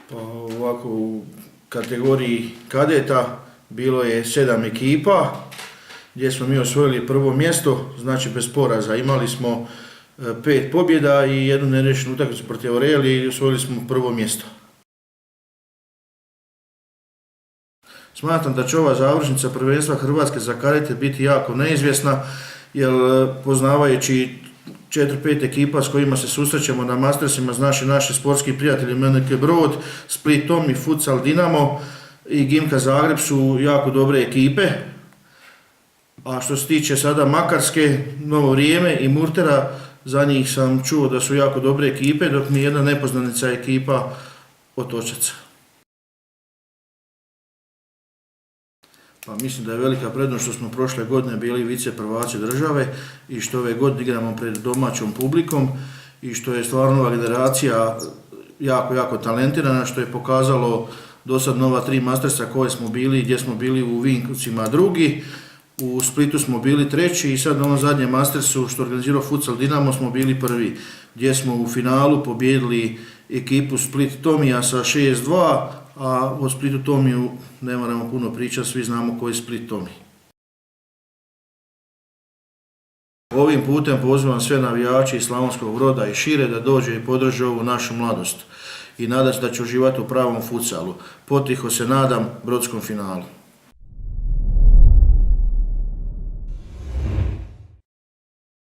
Pa ovako, u kategoriji kadeta bilo je 7 ekipa gdje smo mi osvojili prvo mjesto, znači bez poraza. Imali smo 5 pobjeda i jednu neriješenu utakmicu protiv Aureli i osvojili smo prvo mjesto. Smatram da će ova završnica prvenstva Hrvatske za kadete biti jako neizvjesna, jer poznavajući 4-5 ekipa s kojima se susrećemo na Mastersima, znači naši sportski prijatelji MNK Brod, Split Tomy, Futsal Dinamo i Gimka Zagreb su jako dobre ekipe. A što se tiče sada Makarske, Novo Vrijeme i Murtera, za njih sam čuo da su jako dobre ekipe, dok mi je jedna nepoznanica ekipa Otočaca. Pa mislim da je velika prednost što smo prošle godine bili vice prvaci države i što ove godine igramo pred domaćom publikom i što je stvarno ova generacija jako talentirana, što je pokazalo do sad nova 3 Mastersa koje smo bili, gdje smo bili u Vinkovcima drugi, u Splitu smo bili treći i sad na ovom zadnjem Mastersu što organizirao Futsal Dinamo smo bili prvi, gdje smo u finalu pobijedili ekipu Split Tomija sa 6-2, a o Splitu Tomiju ne moramo puno pričati, svi znamo koji je Split Tomy. Ovim putem pozivam sve navijače iz Slavonskog Broda i šire da dođe i podrže ovu našu mladost i nadam se da će uživati u pravom futsalu. Potiho se nadam brodskom finalu.